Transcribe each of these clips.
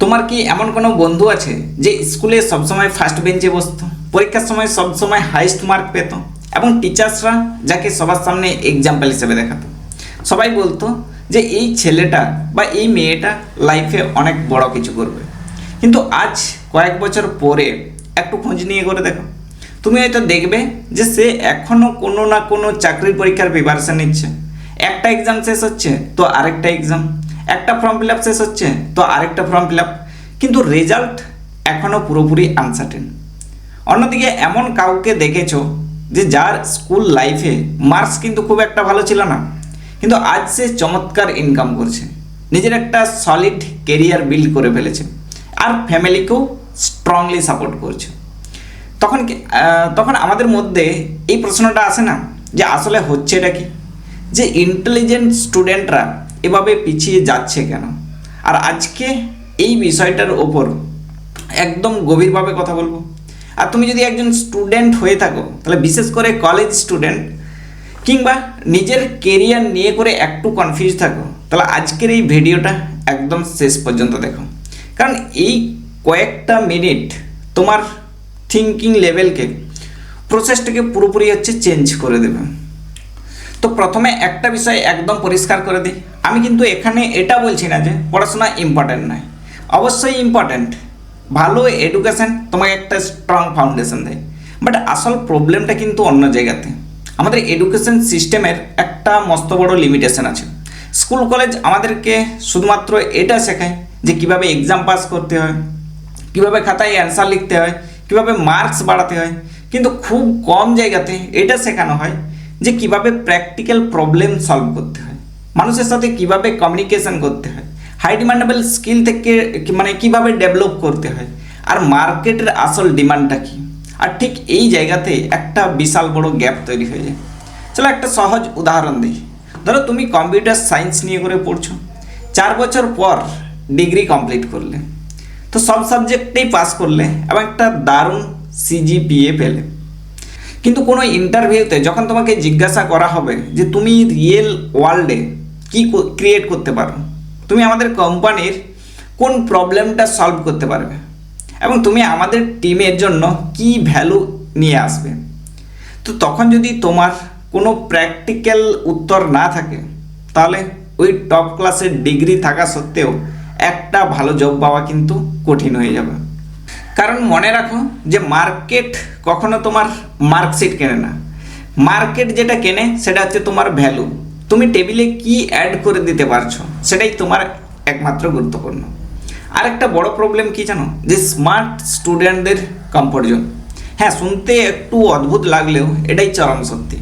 তোমার কি এমন কোনো বন্ধু আছে যে স্কুলে সবসময় ফার্স্ট বেঞ্চে বসতো, পরীক্ষার সময় সবসময় হাইস্ট মার্ক পেত এবং টিচার্সরা যাকে সবার সামনে এক্সাম্পল হিসেবে দেখাতো? সবাই বলতো যে এই ছেলেটা বা এই মেয়েটা লাইফে অনেক বড় কিছু করবে। কিন্তু আজ কয়েক বছর পরে একটু খোঁজ নিয়ে করে দেখো, তুমি হয়তো দেখবে যে সে এখনও কোনো না কোনো চাকরির পরীক্ষার প্রিপারেশন নিচ্ছে। একটা এক্সাম শেষ হচ্ছে তো আরেকটা এক্সাম, একটা ফর্ম ফিল আপ শেষ হচ্ছে তো আরেকটা ফর্ম ফিল আপ, কিন্তু রেজাল্ট এখনও পুরোপুরি আনসার্টেন। অন্যদিকে এমন কাউকে দেখেছো যে যার স্কুল লাইফে মার্কস কিন্তু খুব একটা ভালো ছিল না, কিন্তু আজ সে চমৎকার ইনকাম করছে, নিজের একটা সলিড কেরিয়ার বিল্ড করে ফেলেছে আর ফ্যামিলিকেও স্ট্রংলি সাপোর্ট করছে। তখন আমাদের মধ্যে এই প্রশ্নটা আসে না যে আসলে হচ্ছে এটা কি, যে ইন্টেলিজেন্ট স্টুডেন্টরা এভাবে পিছিয়ে যাচ্ছে কেন? আর আজকে এই বিষয়টার ওপর একদম গভীরভাবে কথা বলবো। আর তুমি যদি একজন স্টুডেন্ট হয়ে থাকো, তাহলে বিশেষ করে কলেজ স্টুডেন্ট কিংবা নিজের কেরিয়ার নিয়ে করে একটু কনফিউজ থাকো, তাহলে আজকের এই ভিডিওটা একদম শেষ পর্যন্ত দেখো, কারণ এই কয়েকটা মিনিট তোমার থিঙ্কিং লেভেলকে, প্রসেসটাকে পুরোপুরি চেঞ্জ করে দেবে। তো প্রথমে একটা বিষয় একদম পরিষ্কার করে দিই, আমি কিন্তু এখানে এটা বলছি না যে পড়াশোনা ইম্পর্ট্যান্ট নয়, অবশ্যই ইম্পর্ট্যান্ট। ভালো এডুকেশন তোমাকে একটা স্ট্রং ফাউন্ডেশন দেয়, বাট আসল প্রবলেমটা কিন্তু অন্য জায়গাতে। আমাদের এডুকেশন সিস্টেমের একটা মস্ত বড় লিমিটেশন আছে। স্কুল কলেজ আমাদেরকে শুধুমাত্র এটা শেখায় যে কিভাবে এক্সাম পাস করতে হয়, কিভাবে খাতায় অ্যান্সার লিখতে হয়, কিভাবে মার্কস বাড়াতে হয়, কিন্তু খুব কম জায়গাতে এটা শেখানো হয় যে কিভাবে প্র্যাকটিক্যাল প্রবলেম সলভ করতে হয়, মানুষের সাথে কিভাবে কমিউনিকেশন করতে হয়, হাই ডিমান্ডেবল স্কিল থেকে কিভাবে ডেভেলপ করতে হয়, আর মার্কেটের আসল ডিমান্ডটা কী। আর ঠিক এই জায়গাতে একটা বিশাল বড় গ্যাপ তৈরি হয়ে যায়। চলো একটা সহজ উদাহরণ দিই। ধরো তুমি কম্পিউটার সায়েন্স নিয়ে করে পড়ছো, 4 বছর পর ডিগ্রি কমপ্লিট করলে, তো সব সাবজেক্টেই পাস করলে এবং একটা দারুণ সিজিপিএ পেলে, কিন্তু কোনো ইন্টারভিউতে যখন তোমাকে জিজ্ঞাসা করা হবে যে তুমি রিয়েল ওয়ার্ল্ডে কী ক্রিয়েট করতে পারো, তুমি আমাদের কোম্পানির কোন প্রবলেমটা সলভ করতে পারবে, এবং তুমি আমাদের টিমের জন্য কি ভ্যালু নিয়ে আসবে, তো তখন যদি তোমার কোনো প্র্যাকটিক্যাল উত্তর না থাকে, তাহলে ওই টপ ক্লাসের ডিগ্রি থাকা সত্ত্বেও একটা ভালো জব পাওয়া কিন্তু কঠিন হয়ে যাবে। কারণ মনে রাখো যে মার্কেট কখনো তোমার মার্কশিট কেনে না, মার্কেট যেটা কেনে সেটা হচ্ছে তোমার ভ্যালু। তুমি টেবিলে কি অ্যাড করে দিতে পারছো সেটাই তোমার একমাত্র গুরুত্বপূর্ণ। আরেকটা বড় প্রবলেম কি জানো, যে স্মার্ট স্টুডেন্টদের কমফোর্ট জোন। হ্যাঁ, শুনতে একটু অদ্ভুত লাগলেও এটাই চরম সত্যি।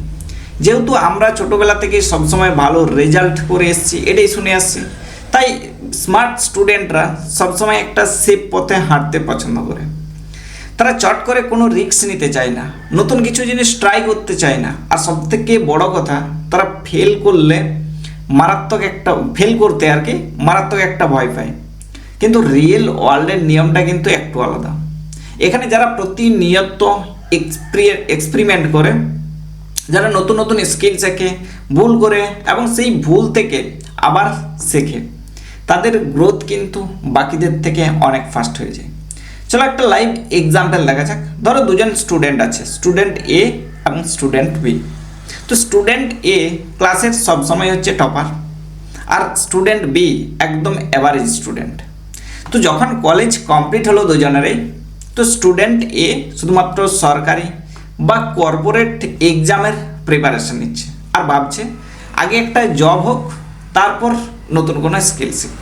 যেহেতু আমরা ছোটোবেলা থেকে সবসময় ভালো রেজাল্ট করে এসেছি, এটাই শুনে আসছি, তাই স্মার্ট স্টুডেন্টরা সবসময় একটা সেফ পথে হাঁটতে পছন্দ করে। তারা চট করে কোনো রিস্ক নিতে চায় না, নতুন কিছু জিনিস ট্রাই করতে চায় না, আর সবথেকে বড় কথা, তারা ফেল করতে মারাত্মক একটা ভয় পায়। কিন্তু রিয়েল ওয়ার্ল্ডের নিয়মটা কিন্তু একটু আলাদা। এখানে যারা প্রতিনিয়ত এক্সপেরিমেন্ট করে, যারা নতুন নতুন স্কিল শেখে, ভুল করে এবং সেই ভুল থেকে আবার শেখে, তাদের গ্রোথ কিন্তু বাকিদের থেকে অনেক ফাস্ট হয়ে যায়। চলো একটা লাইভ এক্সাম্পল দেখা যাক। ধরো দুজন স্টুডেন্ট আছে, স্টুডেন্ট এ এবং স্টুডেন্ট বি। তো স্টুডেন্ট এ ক্লাসের সবসময় টপার, আর স্টুডেন্ট বি একদম অ্যাভারেজ স্টুডেন্ট। তো যখন কলেজ কমপ্লিট হলো দুজনেরই, তো স্টুডেন্ট এ শুধুমাত্র সরকারি বা কর্পোরেট এক্সামের প্রিপারেশন নিচ্ছে আর ভাবছে আগে একটা জব হোক, তারপর নতুন কোনো স্কিল শিখব।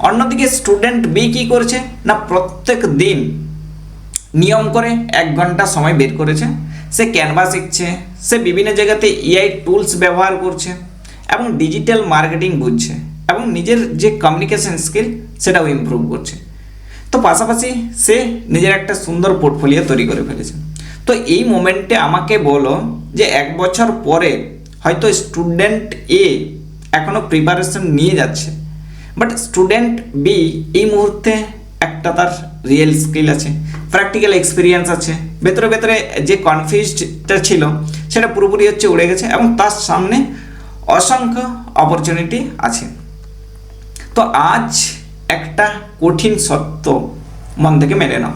অন্যদিকে স্টুডেন্ট বি কী করছে না, প্রত্যেক দিন নিয়ম করে 1 ঘন্টা সময় বের করেছে, সে ক্যানভা শিখছে, সে বিভিন্ন জায়গাতে এআই টুলস ব্যবহার করছে এবং ডিজিটাল মার্কেটিং বুঝছে এবং নিজের যে কমিউনিকেশন স্কিল সেটাও ইমপ্রুভ করছে। তো পাশাপাশি সে নিজের একটা সুন্দর পোর্টফোলিও তৈরি করে ফেলেছে। তো এই মোমেন্টে আমাকে বলো যে 1 বছর পরে হয়তো স্টুডেন্ট এ এখনও প্রিপারেশন নিয়ে যাচ্ছে, বাট স্টুডেন্ট বি এই মুহূর্তে একটা তার রিয়েল স্কিল আছে, প্র্যাকটিক্যাল এক্সপিরিয়েন্স আছে, ভেতরে যে কনফিউজডটা ছিল সেটা পুরোপুরি উড়ে গেছে এবং তার সামনে অসংখ্য অপরচুনিটি আছে। তো আজ একটা কঠিন সত্য মন থেকে মেনে নাও।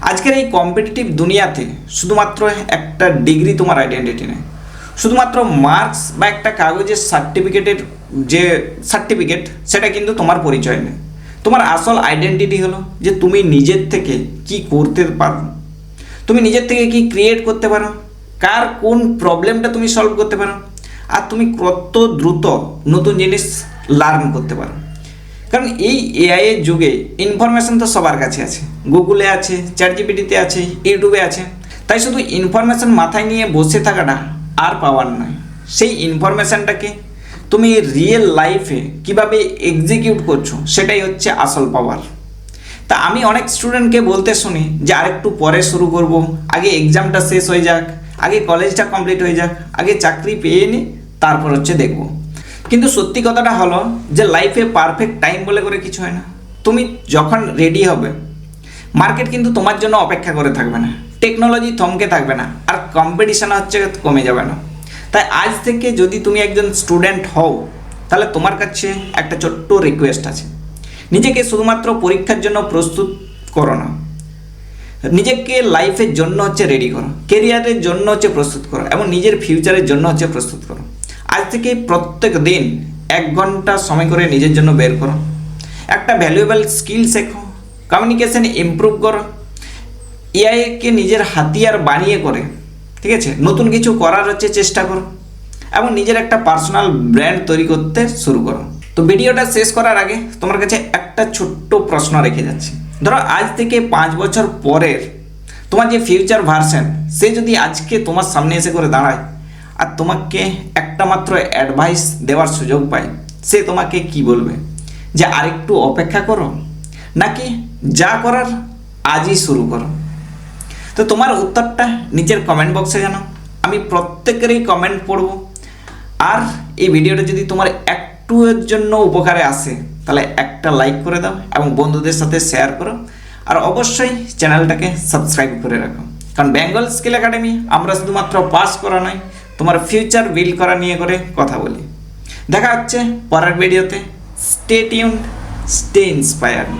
আজকের এই কম্পিটিটিভ দুনিয়াতে শুধুমাত্র একটা ডিগ্রি তোমার আইডেন্টিটি নেই, শুধুমাত্র মার্কস বা একটা কাগজের সার্টিফিকেটের যে সার্টিফিকেট সেটা কিন্তু তোমার পরিচয় নেই। তোমার আসল আইডেন্টিটি হলো যে তুমি নিজের থেকে কি করতে পারো, তুমি নিজের থেকে কি ক্রিয়েট করতে পারো, কার কোন প্রবলেমটা তুমি সলভ করতে পারো, আর তুমি কত দ্রুত নতুন জিনিস লার্ন করতে পারো। কারণ এই এআই এর যুগে ইনফরমেশন তো সবার কাছে আছে, গুগলে আছে, চ্যাটজিপিটিতে আছে, ইউটিউবে আছে। তাই শুধু ইনফরমেশন মাথায় নিয়ে বসে থাকাটা আর পাওয়ার নয়, সেই ইনফরমেশনটাকে তুমি রিয়েল লাইফে কিভাবে এক্সিকিউট করছো সেটাই হচ্ছে আসল পাওয়ার। তা আমি অনেক স্টুডেন্টকে বলতে শুনি যে আরেকটু পরে শুরু করব, আগে এক্সামটা শেষ হয়ে যাক, আগে কলেজটা কমপ্লিট হয়ে যাক, আগে চাকরি পেয়ে নি তারপর হচ্ছে দেখব। কিন্তু সত্যি কথাটা হলো যে লাইফে পারফেক্ট টাইম বলে করে কিছু হয় না। তুমি যখন রেডি হবে, মার্কেট কিন্তু তোমার জন্য অপেক্ষা করে থাকবে না, টেকনোলজি থমকে থাকবে না, আর কম্পিটিশন হচ্ছে কমে যাবে না। তাই আজ থেকে যদি তুমি একজন স্টুডেন্ট হও, তাহলে তোমার কাছে একটা ছোট্ট রিকোয়েস্ট আছে। নিজেকে শুধুমাত্র পরীক্ষার জন্য প্রস্তুত করো না, নিজেকে লাইফের জন্য হচ্ছে রেডি করো, কেরিয়ারের জন্য হচ্ছে প্রস্তুত করো, এবং নিজের ফিউচারের জন্য হচ্ছে প্রস্তুত করো। আজ থেকে প্রত্যেক দিন 1 ঘন্টা সময় করে নিজের জন্য বের করো, একটা ভ্যালুয়েবল স্কিল শেখো, কমিউনিকেশন ইমপ্রুভ করো, এআইকে নিজের হাতিয়ার বানিয়ে করে, ঠিক আছে, নতুন কিছু করার হচ্ছে চেষ্টা করো, এবং নিজের একটা পার্সোনাল ব্র্যান্ড তৈরি করতে শুরু করো। তো ভিডিওটা শেষ করার আগে তোমার কাছে একটা ছোট্ট প্রশ্ন রেখে যাচ্ছি। ধরো আজ থেকে 5 বছর পরের তোমার যে ফিউচার ভার্সন, সে যদি আজকে তোমার সামনে এসে করে দাঁড়ায় আর তোমাকে একটা মাত্র অ্যাডভাইস দেওয়ার সুযোগ পায়, সে তোমাকে কি বলবে? যে আরেকটু অপেক্ষা করো, নাকি যা করার আজই শুরু করো? তো তোমার উত্তরটা নিচের কমেন্ট বক্সে জানাও, আমি প্রত্যেকেরই কমেন্ট পড়ব। আর এই ভিডিওটা যদি তোমার একটু এর জন্য উপকারে আসে, তাহলে একটা লাইক করে দাও এবং বন্ধুদের সাথে শেয়ার করো, আর অবশ্যই চ্যানেলটাকে সাবস্ক্রাইব করে রাখো। কারণ বেঙ্গল স্কিল একাডেমি আমরা শুধুমাত্র পাস করা নয়, তোমার ফিউচার বিল্ড করা নিয়ে করে কথা বলি। দেখা হচ্ছে পরের ভিডিওতে। Stay tuned, stay inspired.